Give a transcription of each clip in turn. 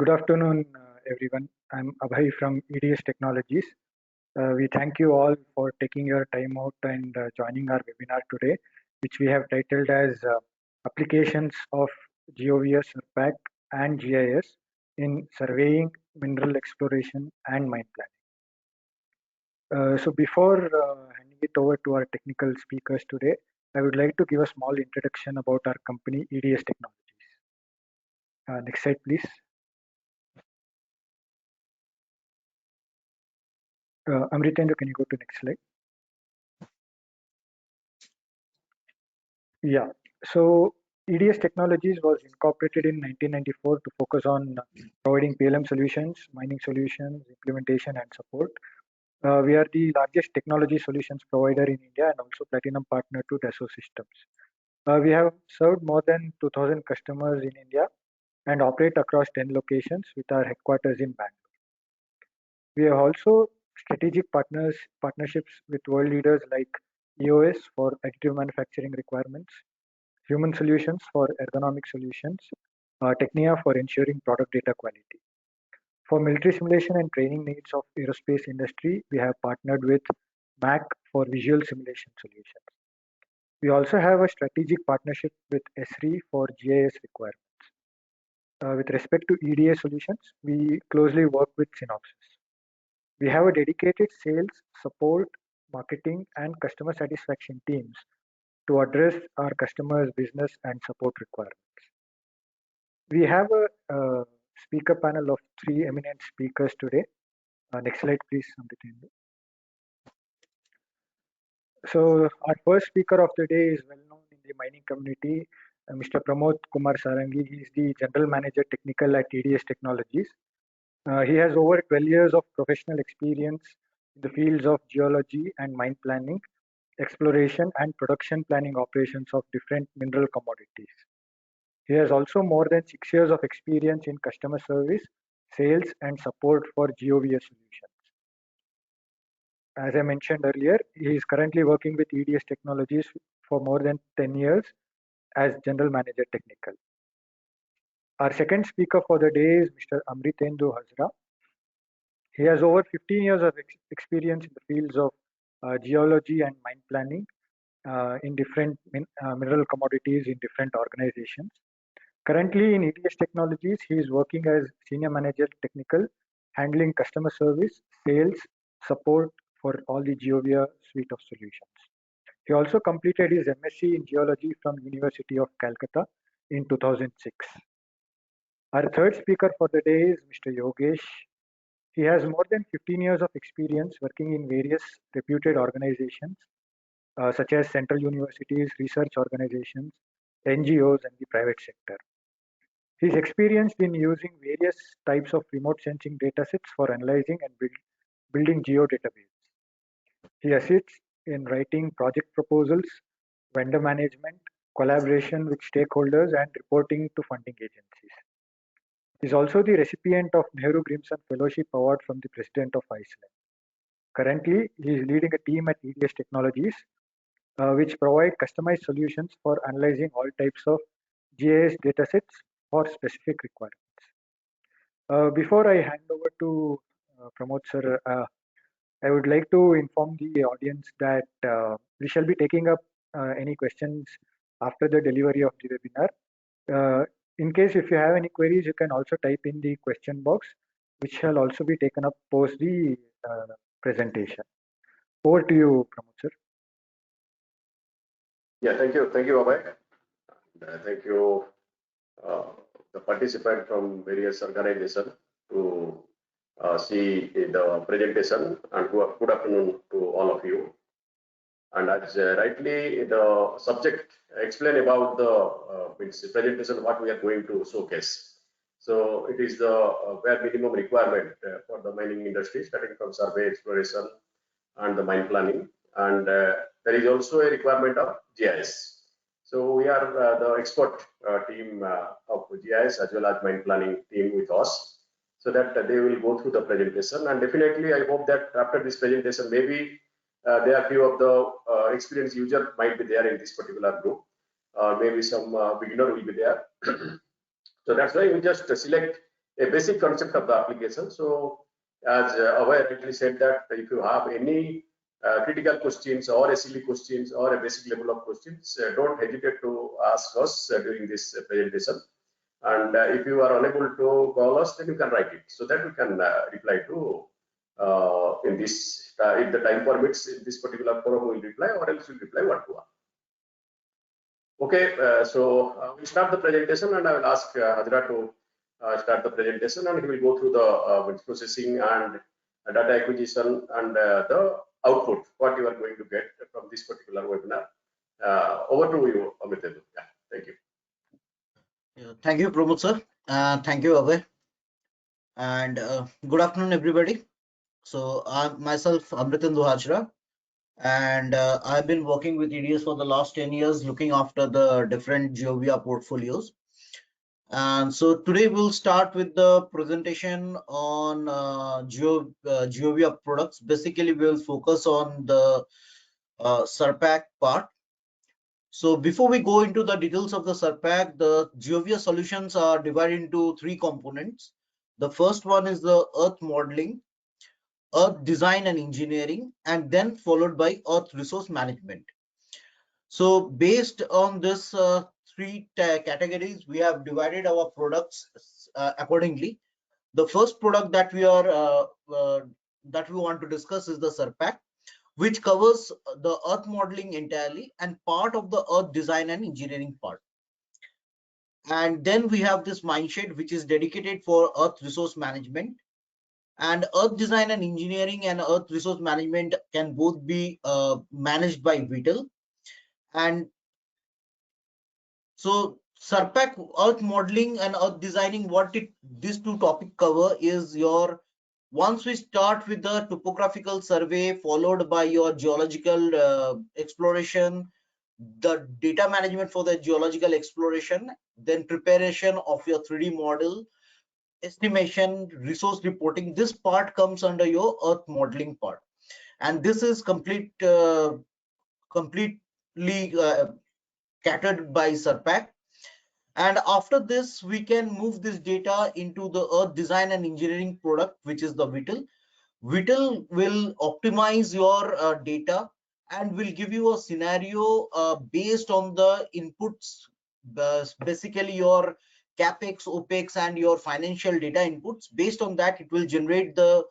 Good afternoon, everyone. I'm Abhay from EDS Technologies. We thank you all for taking your time out and joining our webinar today, which we have titled as Applications of GEOVIA Surpac and GIS in Surveying, Mineral Exploration, and Mine Planning. So before handing it over to our technical speakers today, I would like to give a small introduction about our company, EDS Technologies. Next slide, please. Amritendra, can you go to next slide? Yeah. So EDS Technologies was incorporated in 1994 to focus on providing PLM solutions, mining solutions, implementation, and support. We are the largest technology solutions provider in India and also platinum partner to Dassault Systems. We have served more than 2,000 customers in India and operate across 10 locations with our headquarters in Bangalore. We have also strategic partnerships with world leaders like EOS for additive manufacturing requirements, Human Solutions for ergonomic solutions, Technia for ensuring product data quality. For military simulation and training needs of aerospace industry, we have partnered with MAC for visual simulation solutions. We also have a strategic partnership with Esri for GIS requirements. With respect to EDA solutions, we closely work with Synopsys. We have a dedicated sales, support, marketing, and customer satisfaction teams to address our customers' business and support requirements. We have a speaker panel of 3 eminent speakers today. Next slide, please. So our first speaker of the day is well known in the mining community, Mr. Pramod Kumar Sarangi. He is the General Manager Technical at EDS Technologies. He has over 12 years of professional experience in the fields of geology and mine planning, exploration and production planning operations of different mineral commodities. He has also more than 6 years of experience in customer service, sales and support for GEOVIA solutions. As I mentioned earlier, he is currently working with EDS Technologies for more than 10 years as General Manager Technical. Our second speaker for the day is Mr. Amritendra Hazra. He has over 15 years of experience in the fields of geology and mine planning in different mineral commodities in different organizations. Currently in EDS Technologies, he is working as Senior Manager Technical, handling customer service, sales, support for all the GEOVIA suite of solutions. He also completed his MSc in Geology from University of Calcutta in 2006. Our third speaker for the day is Mr. Yogesh. He has more than 15 years of experience working in various reputed organizations such as central universities, research organizations, NGOs, and the private sector. He's experienced in using various types of remote sensing datasets for analyzing and building geodatabases. He assists in writing project proposals, vendor management, collaboration with stakeholders, and reporting to funding agencies. He is also the recipient of Nehru Grimson Fellowship Award from the President of Iceland. Currently, he is leading a team at EDS Technologies, which provide customized solutions for analyzing all types of GIS datasets for specific requirements. Before I hand over to Pramod sir, I would like to inform the audience that we shall be taking up any questions after the delivery of the webinar. In case if you have any queries, you can also type in the question box, which shall also be taken up post the presentation. Over to you, Pramod sir. Yeah, thank you, Abhay. Thank you, the participant from various organizations to see the presentation, and good afternoon to all of you. And as rightly the subject explain about the presentation, what we are going to showcase. So it is the bare minimum requirement for the mining industry, starting from survey, exploration, and the mine planning. And there is also a requirement of GIS. So we are the expert team of GIS as well as mine planning team with us, so that they will go through the presentation. And definitely, I hope that after this presentation, maybe there are few of the experienced user might be there in this particular group. Maybe some beginner will be there. So that's why we just select a basic concept of the application. So as Abhay rightly said that if you have any critical questions or a silly questions or a basic level of questions, don't hesitate to ask us during this presentation. And if you are unable to call us, then you can write it so that we can reply to in this, if the time permits, in this particular forum we will reply, or else we will reply one to one. Okay, so we'll start the presentation, and I will ask Hajra to start the presentation, and he will go through the processing and data acquisition and the output, what you are going to get from this particular webinar. Over to you, Amitesh. Yeah, thank you. Thank you, Pramod sir. Thank you, Abhay. And good afternoon, everybody. So I'm myself, Amritendu Hajra, and I've been working with EDS for the last 10 years, looking after the different GEOVIA portfolios. And so today we'll start with the presentation on GEOVIA products. Basically, we'll focus on the Surpac part. So before we go into the details of the Surpac, the GEOVIA solutions are divided into three components. The first one is the earth modeling, earth design and engineering, and then followed by earth resource management. So based on this three categories, we have divided our products accordingly. The first product that we want to discuss is the Surpac, which covers the earth modeling entirely and part of the earth design and engineering part. And then we have this Mindshed, which is dedicated for earth resource management. And earth design and engineering and earth resource management can both be managed by Vital. And so Surpac, earth modeling and earth designing, what these two topics cover is your, once we start with the topographical survey, followed by your geological exploration, the data management for the geological exploration, then preparation of your 3D model, estimation, resource reporting. This part comes under your earth modeling part, and this is completely catered by Surpac. And after this, we can move this data into the earth design and engineering product, which is the Vital. Vital will optimize your data and will give you a scenario based on the inputs, basically your capex, opex, and your financial data inputs. Based on that, it will generate the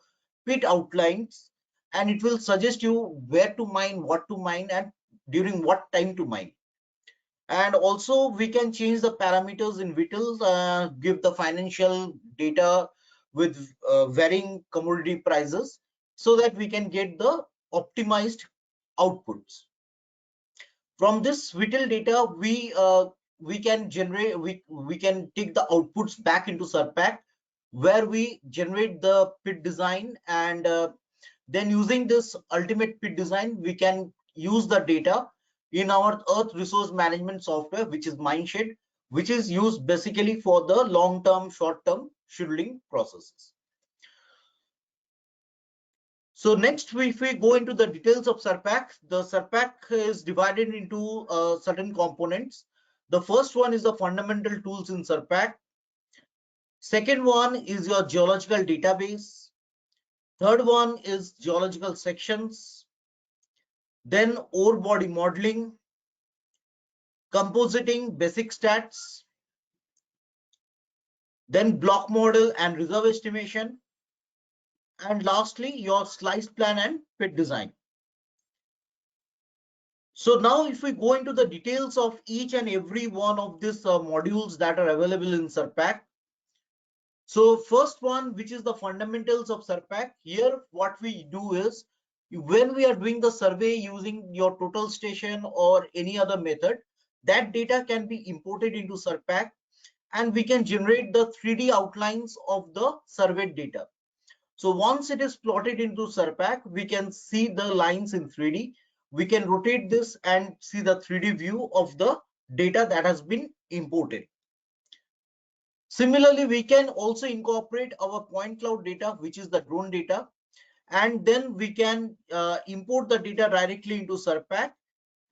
pit outlines, and it will suggest you where to mine, what to mine, and during what time to mine. And also we can change the parameters in Vital, give the financial data with varying commodity prices, so that we can get the optimized outputs. From this Vital data, we can generate, we can take the outputs back into Surpac, where we generate the pit design, and then using this ultimate pit design, we can use the data in our earth resource management software, which is Mindshed, which is used basically for the long-term, short-term scheduling processes. So next, if we go into the details of Surpac, the Surpac is divided into certain components. The first one is the fundamental tools in Surpac. Second one is your geological database. Third one is geological sections. Then ore body modeling, compositing, basic stats, then block model and reserve estimation, and lastly your slice plan and pit design. So now if we go into the details of each and every one of these modules that are available in Surpac. So first one, which is the fundamentals of Surpac, here what we do is, when we are doing the survey using your total station or any other method, that data can be imported into Surpac, and we can generate the 3D outlines of the surveyed data. So once it is plotted into Surpac, we can see the lines in 3D. We can rotate this and see the 3D view of the data that has been imported. Similarly, we can also incorporate our point cloud data, which is the drone data, and then we can import the data directly into Surpac,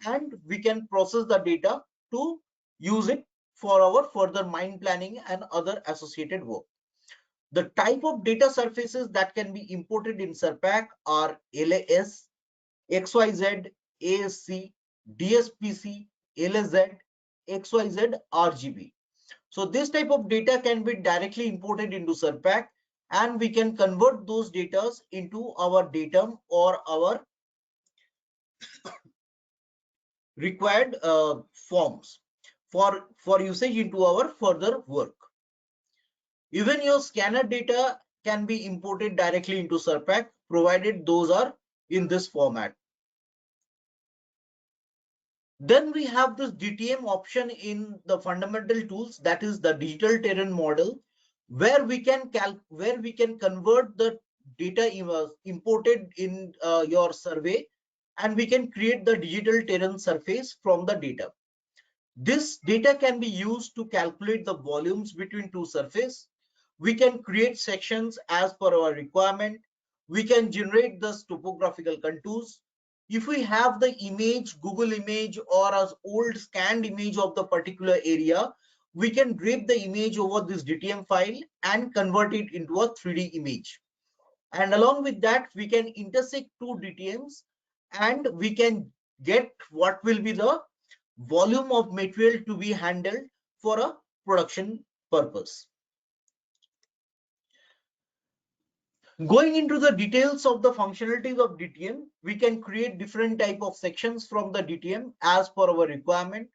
and we can process the data to use it for our further mine planning and other associated work. The type of data surfaces that can be imported in Surpac are LAS, XYZ, ASC, DSPC, LAZ, XYZ, RGB. So this type of data can be directly imported into Surpac, and we can convert those data into our datum or our required forms for usage into our further work. Even your scanner data can be imported directly into Surpac, provided those are in this format. Then we have this DTM option in the fundamental tools, that is the digital terrain model, where we can convert the data imported in your survey, and we can create the digital terrain surface from the data. This data can be used to calculate the volumes between two surfaces. We can create sections as per our requirement. We can generate the topographical contours. If we have the image, Google image, or as old scanned image of the particular area, we can drape the image over this DTM file and convert it into a 3D image. And along with that, we can intersect two DTMs and we can get what will be the volume of material to be handled for a production purpose. Going into the details of the functionalities of DTM, we can create different type of sections from the DTM as per our requirement.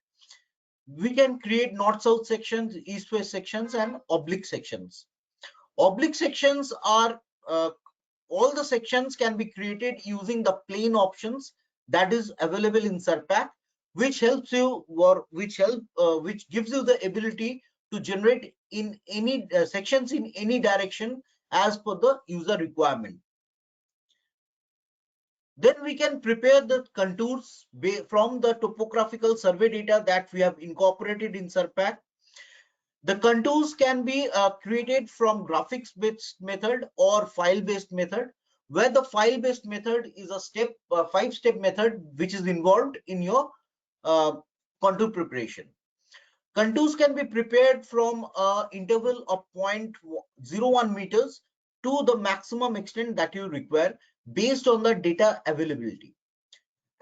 We can create north-south sections, east-west sections, and oblique sections. Oblique sections are all the sections can be created using the plane options that is available in Surpac, which helps you or which gives you the ability to generate in any sections in any direction as per the user requirement. Then we can prepare the contours from the topographical survey data that we have incorporated in Surpac. The contours can be created from graphics-based method or file-based method, where the file-based method is a five-step method which is involved in your contour preparation. Contours can be prepared from an interval of 0.01 meters to the maximum extent that you require based on the data availability.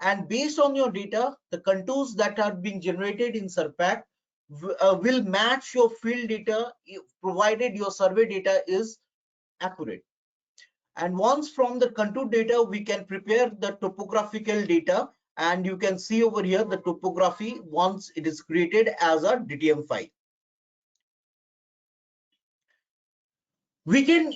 And based on your data, the contours that are being generated in Surpac will match your field data provided your survey data is accurate. And once from the contour data, we can prepare the topographical data, and you can see over here the topography once it is created as a DTM file. We can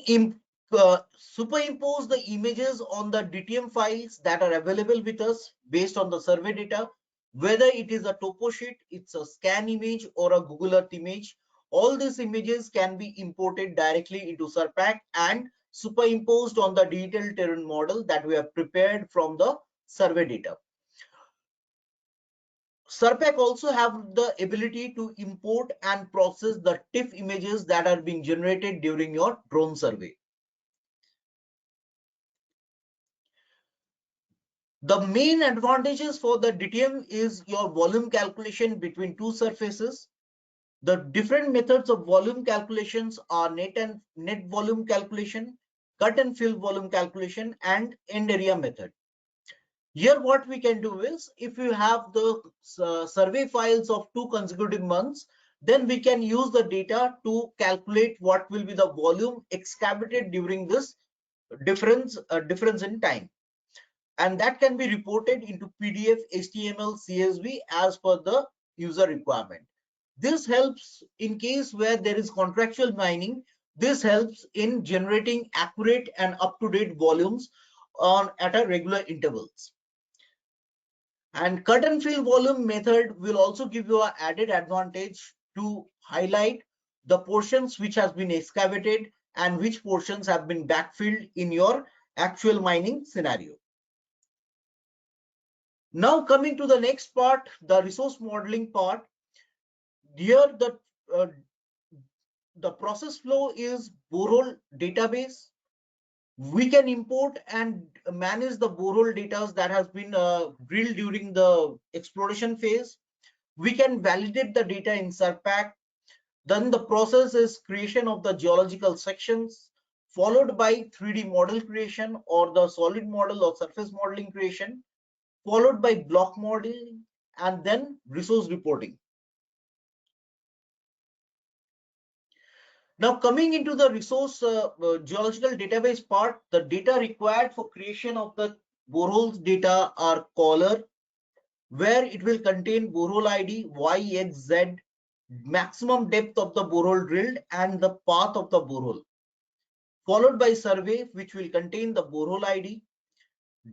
superimpose the images on the DTM files that are available with us based on the survey data, whether it is a topo sheet, it's a scan image, or a Google Earth image. All these images can be imported directly into Surpac and superimposed on the digital terrain model that we have prepared from the survey data. Surpac also have the ability to import and process the TIFF images that are being generated during your drone survey. The main advantages for the DTM is your volume calculation between two surfaces. The different methods of volume calculations are net volume calculation, cut and fill volume calculation, and end area method. Here what we can do is, if you have the survey files of 2 consecutive months, then we can use the data to calculate what will be the volume excavated during this difference in time. And that can be reported into PDF, HTML, CSV as per the user requirement. This helps in case where there is contractual mining. This helps in generating accurate and up-to-date volumes at a regular intervals. And cut and fill volume method will also give you an added advantage to highlight the portions which has been excavated and which portions have been backfilled in your actual mining scenario. Now coming to the next part, the resource modeling part. Here the process flow is borehole database. We can import and manage the borehole data that has been drilled during the exploration phase. We can validate the data in Surpac. Then the process is creation of the geological sections, followed by 3D model creation or the solid model or surface modeling creation, followed by block modeling, and then resource reporting. Now coming into the resource geological database part, the data required for creation of the boreholes data are caller, where it will contain borehole ID, Y, X, Z, maximum depth of the borehole drilled and the path of the borehole, followed by survey, which will contain the borehole ID,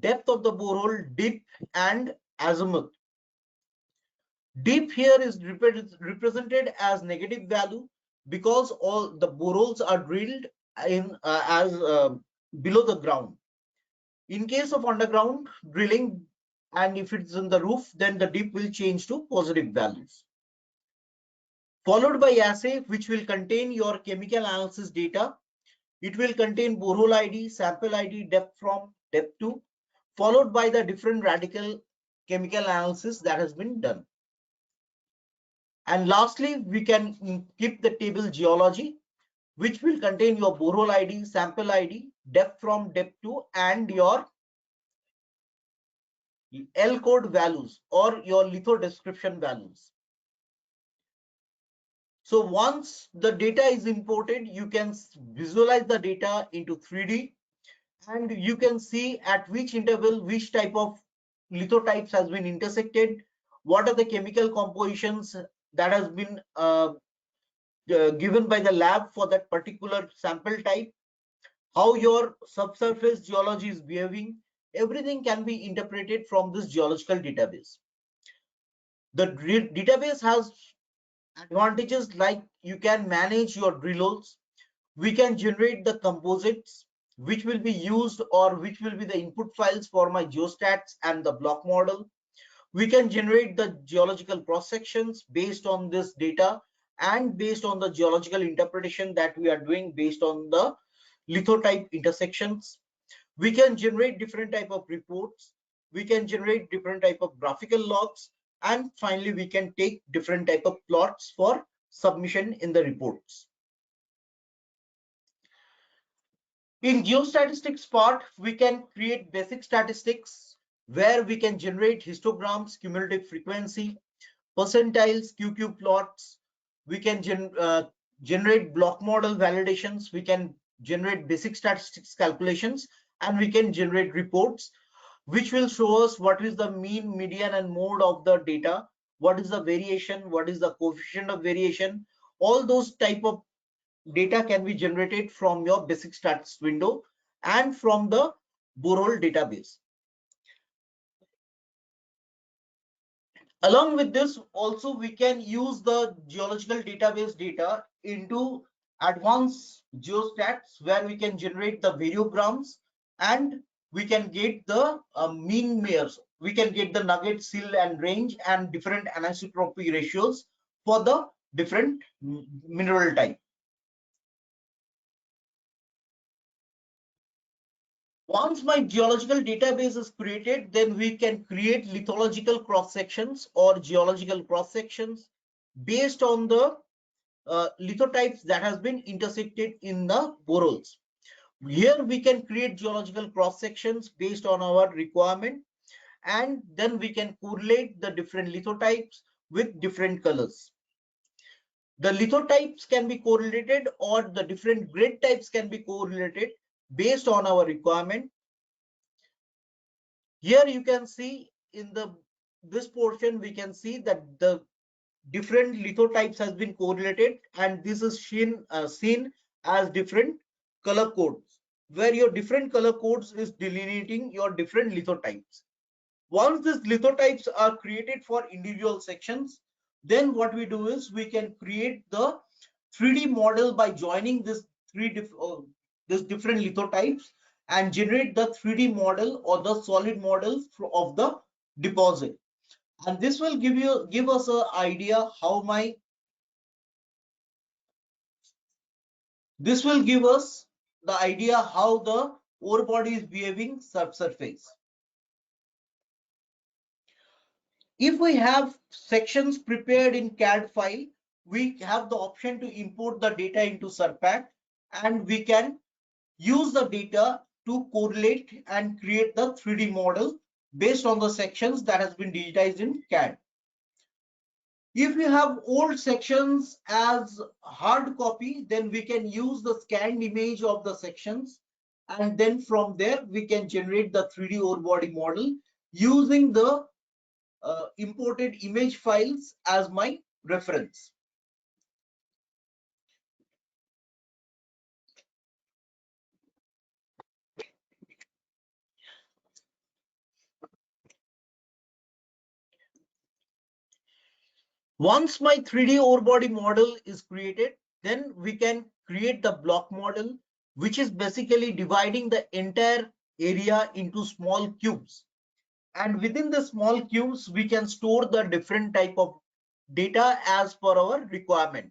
depth of the borehole, dip, and azimuth. Dip here is represented as negative value because all the boreholes are drilled in as below the ground. In case of underground drilling, and if it's in the roof, then the dip will change to positive values. Followed by assay, which will contain your chemical analysis data. It will contain borehole ID, sample ID, depth from, depth to, followed by the different radical chemical analysis that has been done. And lastly, we can keep the table geology, which will contain your borehole ID, sample ID, depth from, depth to, and your L code values or your litho description values. So once the data is imported, you can visualize the data into 3D, and you can see at which interval which type of lithotypes has been intersected, what are the chemical compositions that has been given by the lab for that particular sample type, how your subsurface geology is behaving. Everything can be interpreted from this geological database. The database has advantages like you can manage your drill holes, we can generate the composites which will be used or which will be the input files for my geostats and the block model. We can generate the geological cross sections based on this data and based on the geological interpretation that we are doing based on the lithotype intersections. We can generate different type of reports, we can generate different type of graphical logs, and finally we can take different type of plots for submission in the reports. In geostatistics part, we can create basic statistics where we can generate histograms, cumulative frequency, percentiles, QQ plots. We can generate block model validations. We can generate basic statistics calculations, and we can generate reports which will show us what is the mean, median, and mode of the data, what is the variation, what is the coefficient of variation. All those type of data can be generated from your basic stats window and from the borehole database. Along with this, also we can use the geological database data into advanced geostats where we can generate the variograms and we can get the mean mears. We can get the nugget, sill, and range and different anisotropy ratios for the different mineral type. Once my geological database is created, then we can create lithological cross sections or geological cross sections based on the lithotypes that has been intersected in the boreholes. Here we can create geological cross sections based on our requirement, and then we can correlate the different lithotypes with different colors. The lithotypes can be correlated or the different grade types can be correlated based on our requirement. Here you can see in this portion, we can see that the different lithotypes has been correlated, and this is seen as different color codes, where your different color codes is delineating your different lithotypes. Once these lithotypes are created for individual sections, then what we do is we can create the 3D model by joining this different lithotypes and generate the 3D model or the solid model of the deposit. And this will give us an idea how this will give us the idea how the ore body is behaving subsurface. If we have sections prepared in CAD file, we have the option to import the data into Surpac, and we can use the data to correlate and create the 3D model based on the sections that has been digitized in CAD. If you have old sections as hard copy, then we can use the scanned image of the sections, and then from there we can generate the 3D ore body model using the imported image files as my reference. Once my 3D ore body model is created, then we can create the block model, which is basically dividing the entire area into small cubes. And within the small cubes, we can store the different type of data as per our requirement.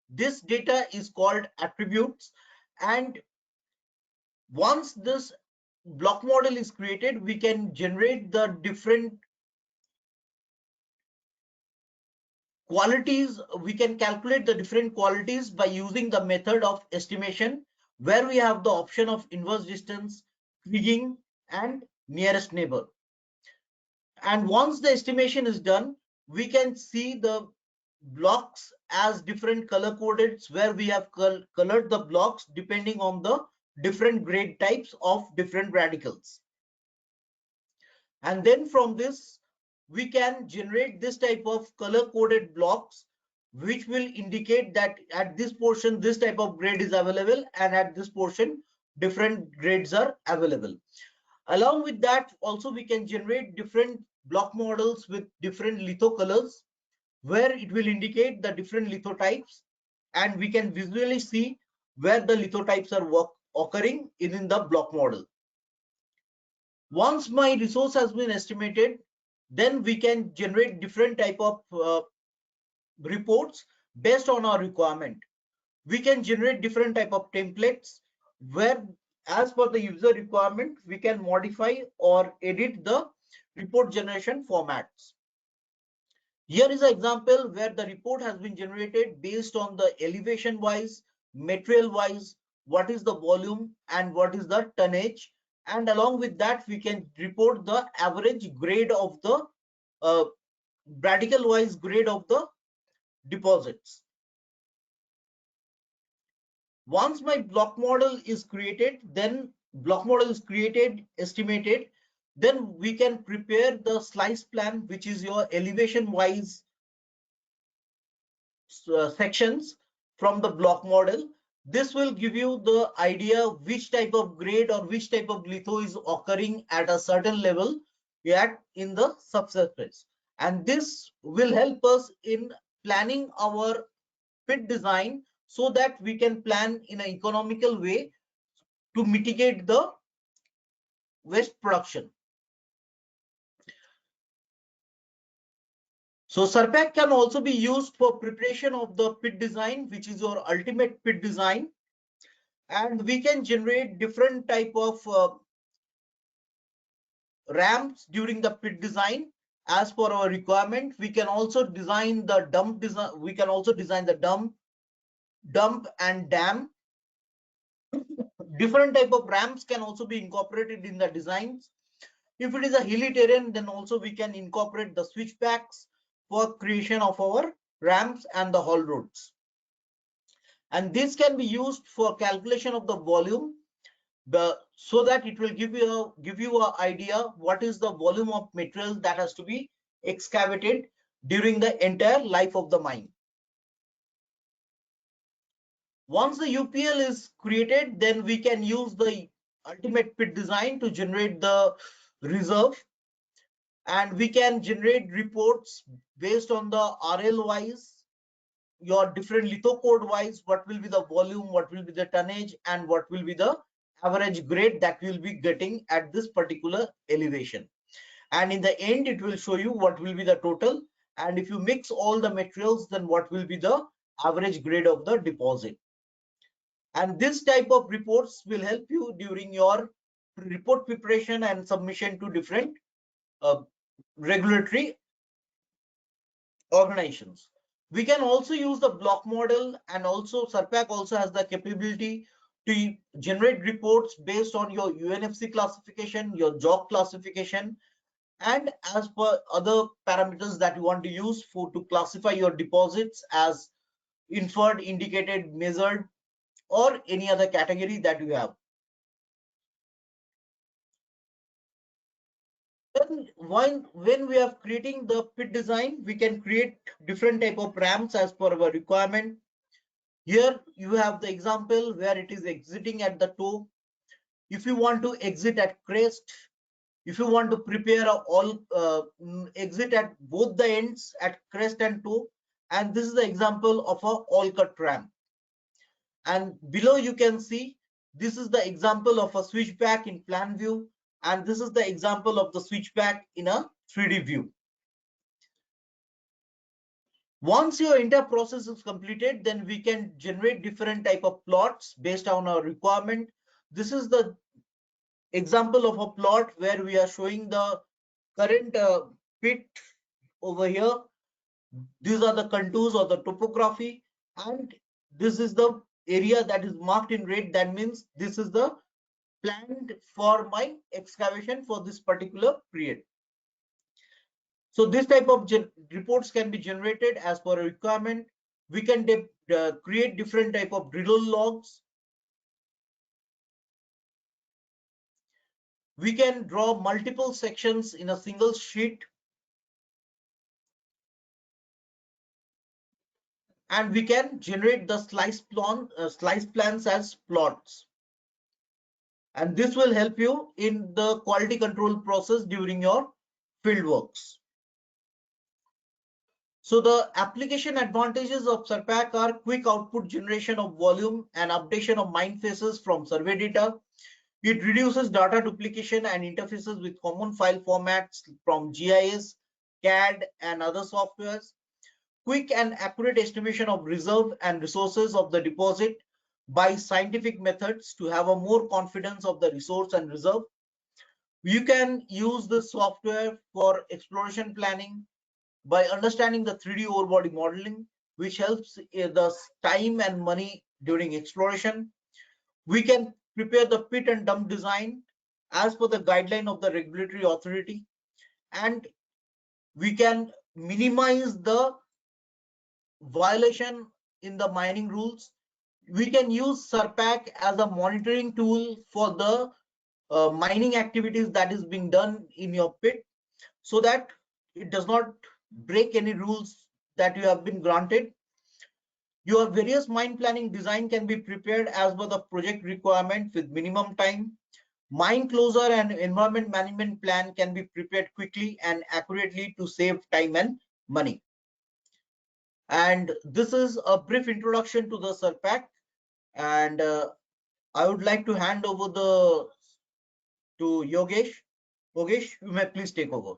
This data is called attributes. And once this block model is created, we can generate the different qualities. We can calculate the different qualities by using the method of estimation, where we have the option of inverse distance, kriging, and nearest neighbor. And once the estimation is done, we can see the blocks as different color coded, where we have colored the blocks depending on the different grade types of different radicals. And then from this, we can generate this type of color coded blocks, which will indicate that at this portion this type of grade is available, and at this portion different grades are available. Along with that, also we can generate different block models with different litho colors, where it will indicate the different lithotypes, and we can visually see where the lithotypes are occurring in the block model. Once my resource has been estimated, then we can generate different type of reports based on our requirement. We can generate different type of templates, where as per the user requirement, we can modify or edit the report generation formats. Here is an example where the report has been generated based on the elevation wise, material wise, what is the volume and what is the tonnage. And along with that, we can report the average grade of the radical wise grade of the deposits. Once my block model is created, estimated, then we can prepare the slice plan, which is your elevation wise sections from the block model. This will give you the idea which type of grade or which type of litho is occurring at a certain level in the subsurface. And this will help us in planning our pit design, so that we can plan in an economical way to mitigate the waste production. So Surpac can also be used for preparation of the pit design, which is your ultimate pit design. And we can generate different type of ramps during the pit design as per our requirement. We can also design the dump design. We can also design the dump and dam. Different type of ramps can also be incorporated in the designs. If it is a hilly terrain, then also we can incorporate the switchbacks for creation of our ramps and the haul roads. And this can be used for calculation of the volume, so that it will give you an idea what is the volume of material that has to be excavated during the entire life of the mine. Once the UPL is created, then we can use the ultimate pit design to generate the reserve, and we can generate reports based on the RL wise, your different litho code wise, what will be the volume, what will be the tonnage, and what will be the average grade that we'll be getting at this particular elevation. And in the end, it will show you what will be the total, and if you mix all the materials, then what will be the average grade of the deposit. And this type of reports will help you during your report preparation and submission to different regulatory organizations. We can also use the block model, and also Surpac also has the capability to generate reports based on your UNFC classification, your job classification, and as per other parameters that you want to use for to classify your deposits as inferred, indicated, measured, or any other category that you have. Then when we are creating the pit design, we can create different type of ramps as per our requirement. Here you have the example where it is exiting at the toe. If you want to exit at crest, if you want to prepare all exit at both the ends at crest and toe, and this is the example of a all cut ramp. And below you can see this is the example of a switchback in plan view, and this is the example of the switchback in a 3D view. Once your entire process is completed, then we can generate different type of plots based on our requirement. This is the example of a plot where we are showing the current pit over here. These are the contours or the topography, and this is the area that is marked in red. That means this is the planned for my excavation for this particular period. So this type of reports can be generated as per a requirement. We can create different type of drill logs. We can draw multiple sections in a single sheet, and we can generate the slice plans as plots. And this will help you in the quality control process during your field works. So the application advantages of Surpac are quick output generation of volume and updation of mine faces from survey data. It reduces data duplication and interfaces with common file formats from GIS, CAD, and other softwares. Quick and accurate estimation of reserve and resources of the deposit by scientific methods to have a more confidence of the resource and reserve. You can use this software for exploration planning by understanding the 3D ore body modeling, which helps the time and money during exploration. We can prepare the pit and dump design as per the guideline of the regulatory authority, and we can minimize the violation in the mining rules. We can use Surpac as a monitoring tool for the mining activities that is being done in your pit, so that it does not break any rules that you have been granted. Your various mine planning design can be prepared as per the project requirement with minimum time. Mine closure and environment management plan can be prepared quickly and accurately to save time and money. And this is a brief introduction to the Surpac, and I would like to hand over to Yogesh. Yogesh, you may please take over.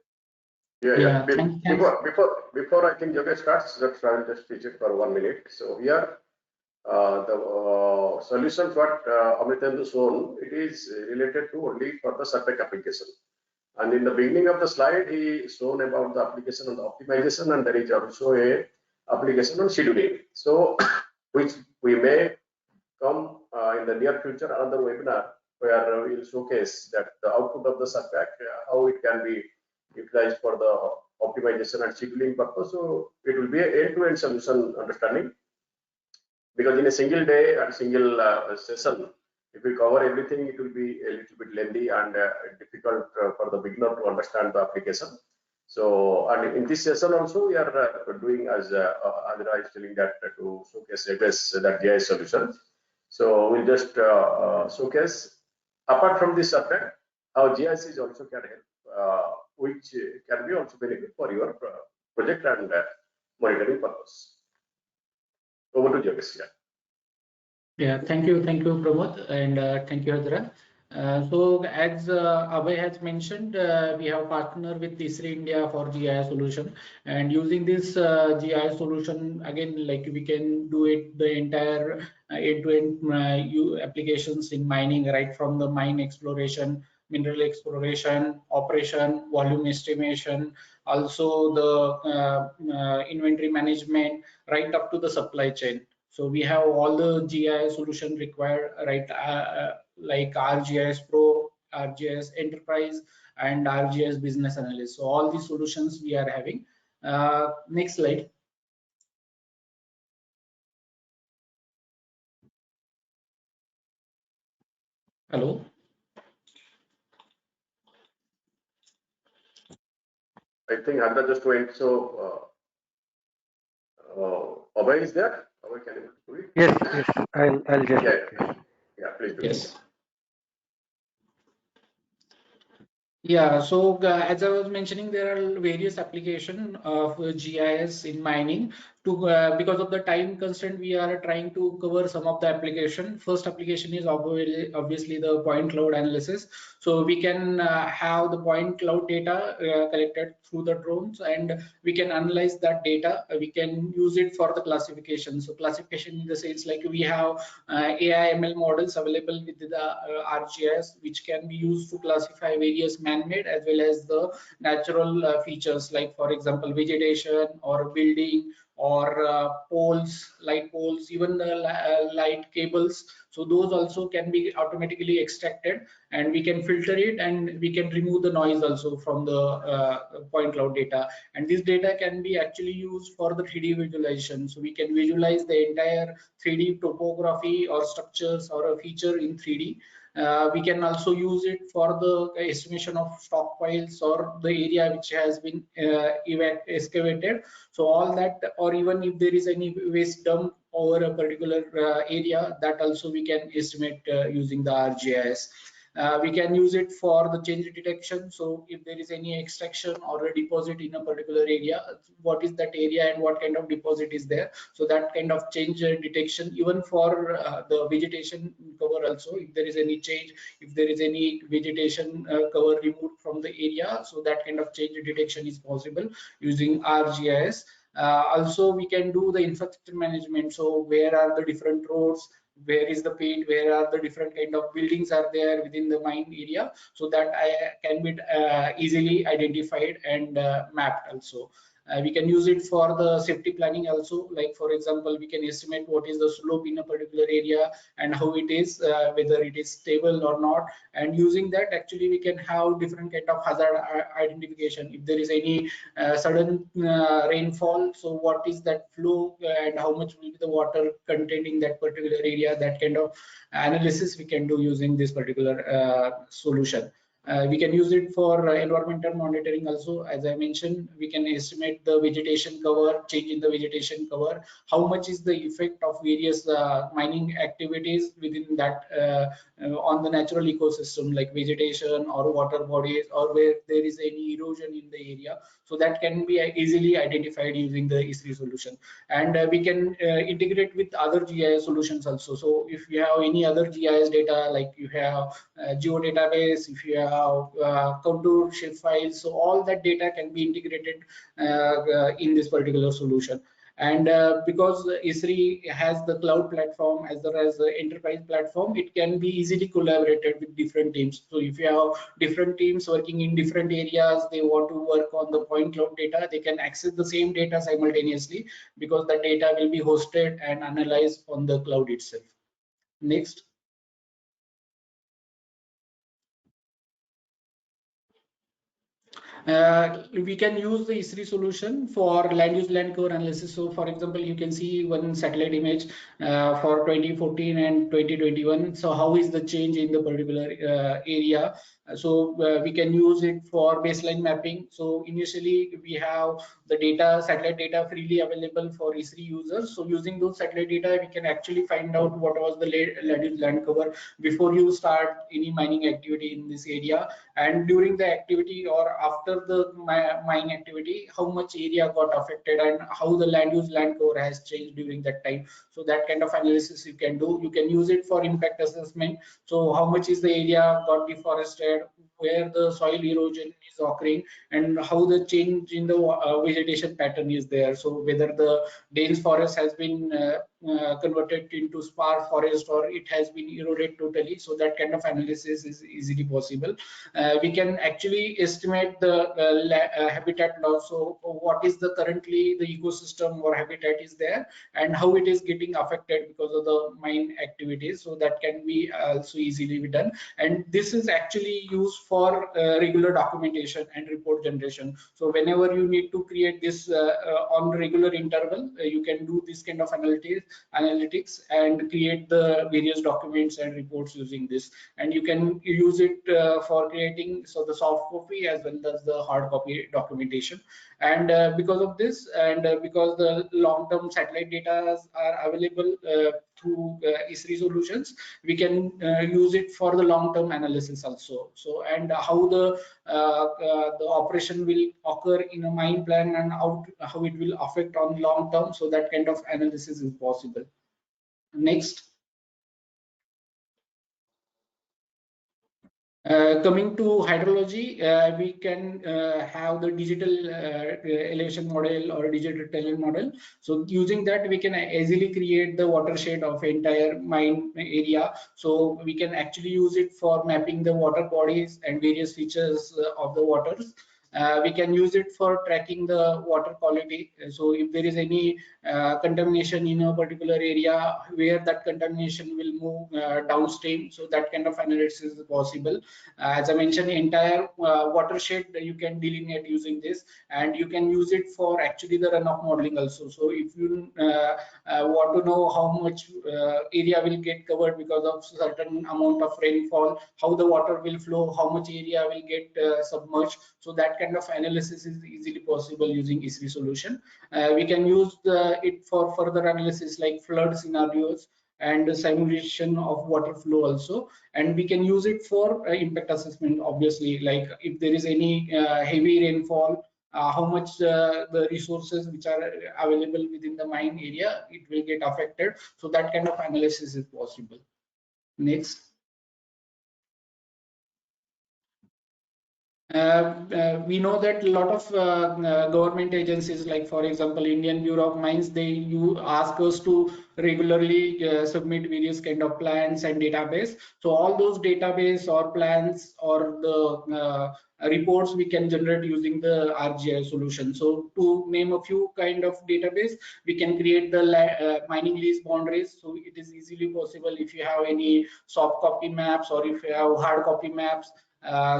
Yeah. Before I think Yogesh starts, let's try and just teach it for 1 minute. So here, the solutions what Amritendu shown, it is related to only for the Surpac application. And in the beginning of the slide, he shown about the application on the optimization, and there is also a application on scheduling. So, which we may come in the near future another webinar where we will showcase that the output of the Surpac, how it can be utilized for the optimization and scheduling purpose. So it will be an end-to-end solution understanding, because in a single day and single session, if we cover everything, it will be a little bit lengthy and difficult for the beginner to understand the application. So, and in this session also, we are doing as Adira is telling that to showcase that GIS solution. So we'll just showcase, apart from this subject, how GIS is also can help, which can be also benefit for your project and monitoring purpose. Over to Yogesh. Yeah, thank you, Pramod, and thank you, Adira. So as Abhay has mentioned, we have partnered with ISRI India for GIS solution, and using this GIS solution, again, like we can do it the entire end-to-end applications in mining, right from the mine exploration mineral exploration, operation, volume estimation, also the inventory management, right up to the supply chain. So we have all the GIS solution required, right? Like ArcGIS Pro, ArcGIS Enterprise, and ArcGIS Business Analyst. So all these solutions we are having. Next slide. Hello. I think Handa just went. So Abhay is there? Abhay, can you do it? Yes. I'll just. Yeah, please do. Yes. Yeah, so as I was mentioning, there are various applications of GIS in mining. Because of the time constraint, we are trying to cover some of the application. First application is obviously the point cloud analysis. So we can have the point cloud data collected through the drones, and we can analyze that data. We can use it for the classification. So classification in the sense like we have AI ML models available with the ArcGIS, which can be used to classify various man-made as well as the natural features, like for example vegetation or building or poles, light poles, even the light cables. So those also can be automatically extracted, and we can filter it, and we can remove the noise also from the point cloud data. And this data can be actually used for the 3D visualization. So we can visualize the entire 3D topography or structures or a feature in 3D. We can also use it for the estimation of stockpiles or the area which has been excavated. So all that, or even if there is any waste dump over a particular area, that also we can estimate using the ArcGIS. We can use it for the change detection. So if there is any extraction or a deposit in a particular area, what is that area and what kind of deposit is there? So that kind of change detection, even for the vegetation cover also, if there is any change, if there is any vegetation cover removed from the area, so that kind of change detection is possible using ArcGIS. Also, we can do the infrastructure management. So where are the different roads, where is the pit, where are the different kind of buildings are there within the mine area, so that can be easily identified and mapped also. We can use it for the safety planning also, like for example, we can estimate what is the slope in a particular area and how it is, whether it is stable or not. And using that, actually we can have different kind of hazard identification. If there is any sudden rainfall, so what is that flow and how much will be the water contained in that particular area, that kind of analysis we can do using this particular solution. We can use it for environmental monitoring also. As I mentioned, we can estimate the vegetation cover, change in the vegetation cover, how much is the effect of various mining activities within that on the natural ecosystem, like vegetation or water bodies, or where there is any erosion in the area. So that can be easily identified using the E3 solution. And we can integrate with other GIS solutions also. So if you have any other GIS data, like you have geo database, if you have contour shape files, so all that data can be integrated in this particular solution. And because E3 has the cloud platform as well as the enterprise platform, it can be easily collaborated with different teams. So if you have different teams working in different areas, they want to work on the point cloud data, they can access the same data simultaneously, because the data will be hosted and analyzed on the cloud itself. Next. We can use the E3 solution for land use land cover analysis. So for example, you can see one satellite image for 2014 and 2021. So how is the change in the particular area? So we can use it for baseline mapping. So initially we have the data, satellite data freely available for E3 users. So using those satellite data, we can actually find out what was the land cover before you start any mining activity in this area, and during the activity or after the mining activity, how much area got affected and how the land use land cover has changed during that time. So that kind of analysis you can do. You can use it for impact assessment. So how much is the area got deforested, where the soil erosion is occurring, and how the change in the vegetation pattern is there. So whether the dense forest has been converted into sparse forest, or it has been eroded totally. So that kind of analysis is easily possible. We can actually estimate the habitat loss. So what is the currently the ecosystem or habitat is there, and how it is getting affected because of the mine activities. So that can be also easily be done. And this is actually used for regular documentation and report generation. So whenever you need to create this on regular interval, you can do this kind of analytics and create the various documents and reports using this. And you can use it for creating the soft copy as well as the hard copy documentation. And because of this, and because the long-term satellite data are available through Esri solutions, we can use it for the long-term analysis also. So, and how the operation will occur in a mine plan, and how it will affect on long term. So that kind of analysis is possible. Next. Coming to hydrology, we can have the digital elevation model or digital terrain model. So using that, we can easily create the watershed of entire mine area. So we can actually use it for mapping the water bodies and various features of the waters. We can use it for tracking the water quality. So if there is any contamination in a particular area, where that contamination will move downstream, so that kind of analysis is possible. As I mentioned, entire watershed you can delineate using this, and you can use it for actually the runoff modeling also. So if you want to know how much area will get covered because of certain amount of rainfall, how the water will flow, how much area will get submerged, so that kind of analysis is easily possible using Esri solution. We can use it for further analysis like flood scenarios and simulation of water flow also. And we can use it for impact assessment, obviously, like if there is any heavy rainfall, how much the resources which are available within the mine area, it will get affected. So that kind of analysis is possible. Next. We know that a lot of government agencies, like for example Indian Bureau of Mines, you ask us to regularly submit various kind of plans and database. So all those database or plans or the reports we can generate using the ArcGIS solution. So to name a few kind of database, we can create the mining lease boundaries. So it is easily possible if you have any soft copy maps or if you have hard copy maps.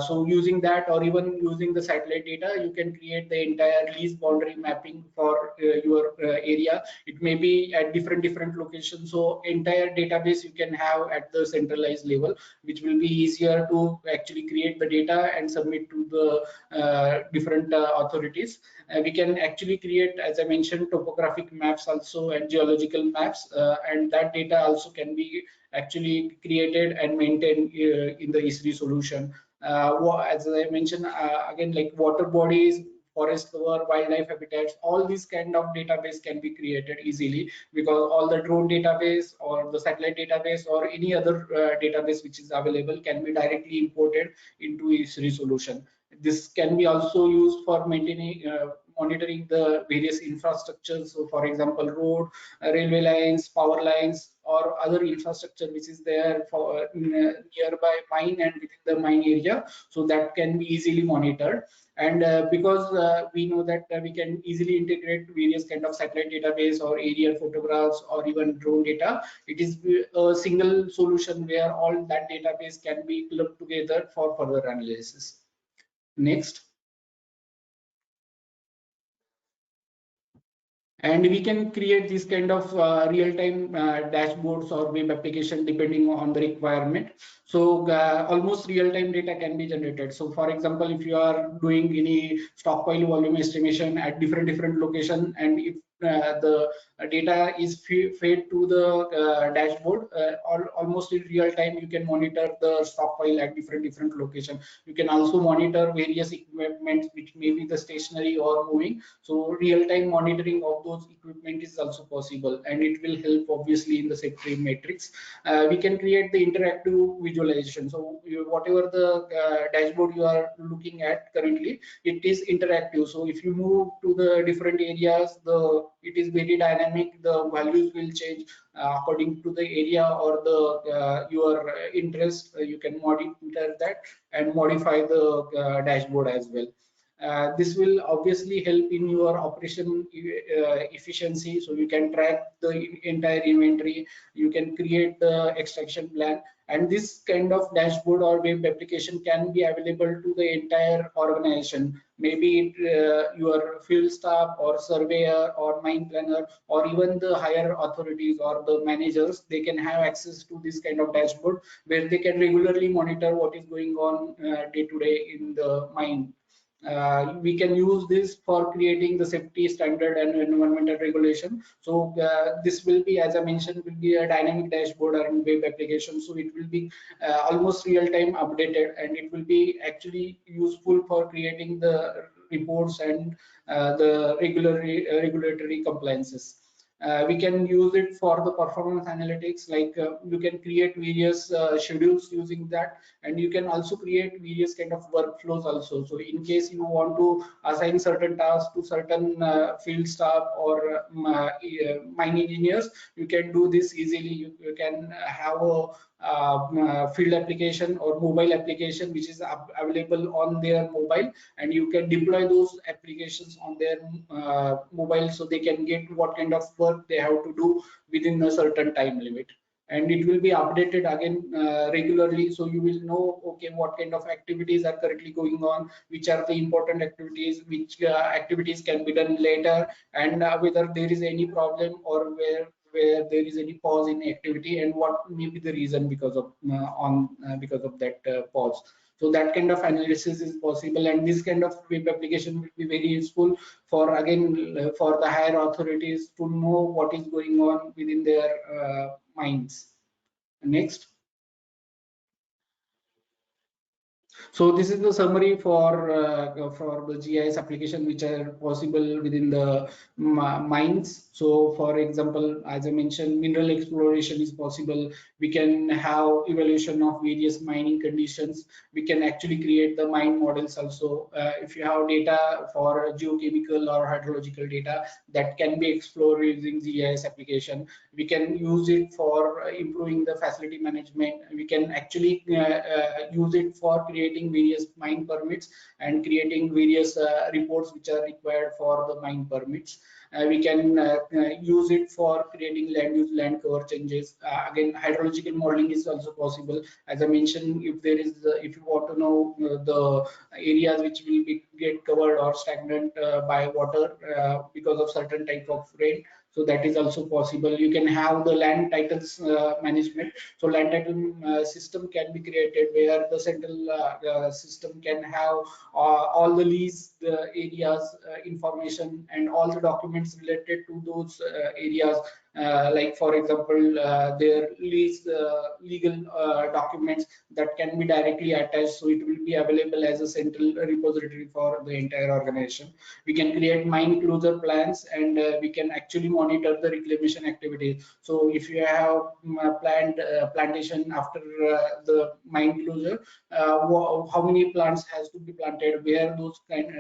So using that, or even using the satellite data, you can create the entire lease boundary mapping for your area. It may be at different locations. So entire database you can have at the centralized level, which will be easier to actually create the data and submit to the different authorities. We can actually create, as I mentioned, topographic maps also and geological maps, and that data also can be actually created and maintained in the Esri solution. As I mentioned, again, like water bodies, forest cover, wildlife habitats, all these kind of database can be created easily, because all the drone database or the satellite database or any other database which is available can be directly imported into Esri solution. This can be also used for maintaining monitoring the various infrastructures. So for example, road, railway lines, power lines, or other infrastructure which is there for nearby mine and within the mine area. So that can be easily monitored. And because we know that we can easily integrate various kind of satellite database or aerial photographs or even drone data, it is a single solution where all that database can be clubbed together for further analysis. Next. And we can create this kind of real-time dashboards or web application depending on the requirement. So almost real-time data can be generated. So for example, if you are doing any stockpile volume estimation at different location, and if the data is fed to the dashboard, almost in real time you can monitor the stockpile at different location. You can also monitor various equipment which may be the stationary or moving. So real-time monitoring of those equipment is also possible, and it will help obviously in the sector metrics. We can create the interactive visualization. So whatever the dashboard you are looking at currently, it is interactive. So if you move to the different areas, the it is very dynamic. The values will change according to the area or the your interest. You can monitor that and modify the dashboard as well. This will obviously help in your operation efficiency, so you can track the entire inventory, you can create the extraction plan, and this kind of dashboard or web application can be available to the entire organization, maybe your field staff or surveyor or mine planner or even the higher authorities or the managers. They can have access to this kind of dashboard where they can regularly monitor what is going on day to day in the mine. We can use this for creating the safety standard and environmental regulation. So this will be, as I mentioned, will be a dynamic dashboard and web application. So it will be almost real-time updated, and it will be actually useful for creating the reports and the regulatory compliances. We can use it for the performance analytics, like you can create various schedules using that, and you can also create various kind of workflows also. So in case you want to assign certain tasks to certain field staff or mine engineers, you can do this easily. You can have a field application or mobile application which is available on their mobile, and you can deploy those applications on their mobile, so they can get what kind of work they have to do within a certain time limit, and it will be updated again regularly. So you will know, okay, what kind of activities are currently going on, which are the important activities, which activities can be done later, and whether there is any problem or where there is any pause in activity, and what may be the reason because of because of that pause. So that kind of analysis is possible, and this kind of web application will be very useful for, again, for the higher authorities to know what is going on within their mines. Next. So this is the summary for the GIS application which are possible within the mines. So for example, as I mentioned, mineral exploration is possible. We can have evaluation of various mining conditions. We can actually create the mine models also. If you have data for geochemical or hydrological data that can be explored using GIS application, we can use it for improving the facility management. We can actually use it for creating various mine permits and creating various reports which are required for the mine permits. We can use it for creating land use, land cover changes. Again, hydrological modeling is also possible. As I mentioned, if there is, if you want to know the areas which will get covered or stagnant by water because of certain type of rain, so that is also possible. You can have the land titles management. So land title system can be created where the central system can have all the lease areas information and all the documents related to those areas. Like for example, their lease legal documents that can be directly attached, so it will be available as a central repository for the entire organization. We can create mine closure plans, and we can actually monitor the reclamation activities. So if you have planned plantation after the mine closure, how many plants has to be planted, where those kind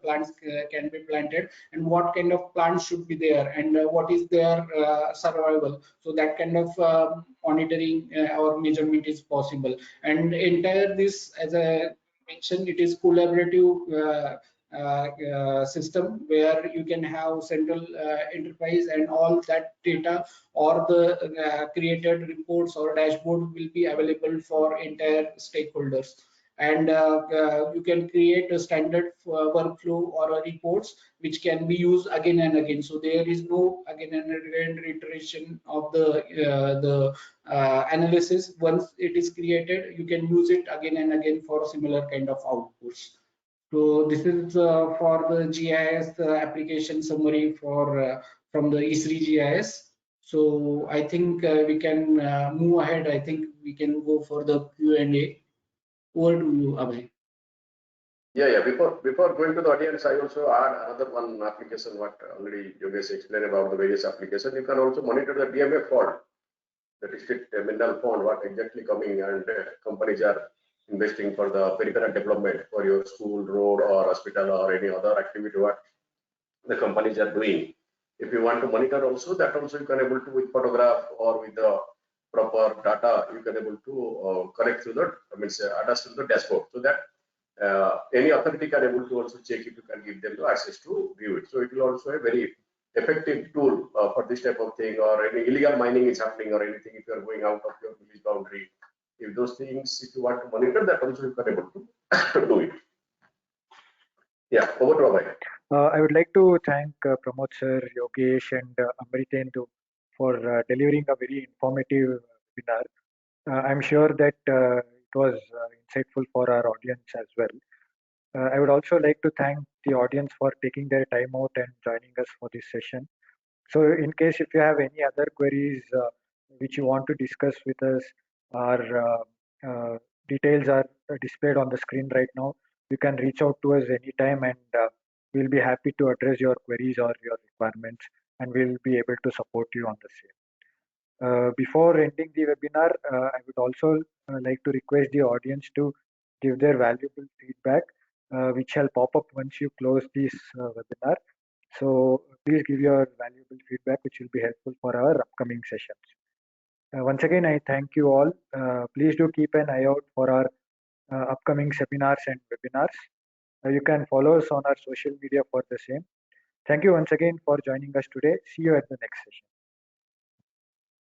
plants can be planted, and what kind of plants should be there, and what is their survival. So that kind of monitoring or measurement is possible. And entire this, as I mentioned, it is collaborative system where you can have central enterprise, and all that data or the created reports or dashboard will be available for entire stakeholders. And you can create a standard workflow or reports which can be used again and again. So there is no again and again reiteration of the analysis. Once it is created, you can use it again and again for similar kind of outputs. So this is for the GIS application summary for from the E3 GIS. So I think we can move ahead. I think we can go for the Q&A. Over to you, Abhay. Yeah. Before going to the audience, I also add another one application. What already you guys explained about the various applications. You can also monitor the DMF fault, the district mineral fund, what exactly coming, and companies are investing for the peripheral development for your school, road, or hospital, or any other activity what the companies are doing. If you want to monitor also, that also you can able to with photograph or with the proper data, you can able to connect through the, attach to the dashboard, so that any authority can able to also check if you can give them the access to view it. So it will also a very effective tool for this type of thing, or any illegal mining is happening or anything, if you are going out of your village boundary, if those things, if you want to monitor that also, you can able to do it. Yeah, over to Abhay. I would like to thank Pramod sir, Yogesh, and Amritendu for delivering a very informative webinar. I'm sure that it was insightful for our audience as well. I would also like to thank the audience for taking their time out and joining us for this session. So in case if you have any other queries which you want to discuss with us, our details are displayed on the screen right now. You can reach out to us anytime, and we'll be happy to address your queries or your requirements, and we'll be able to support you on the same. Before ending the webinar, I would also like to request the audience to give their valuable feedback, which shall pop up once you close this webinar. So please give your valuable feedback, which will be helpful for our upcoming sessions. Once again, I thank you all. Please do keep an eye out for our upcoming seminars and webinars. You can follow us on our social media for the same. Thank you once again for joining us today. See you at the next session.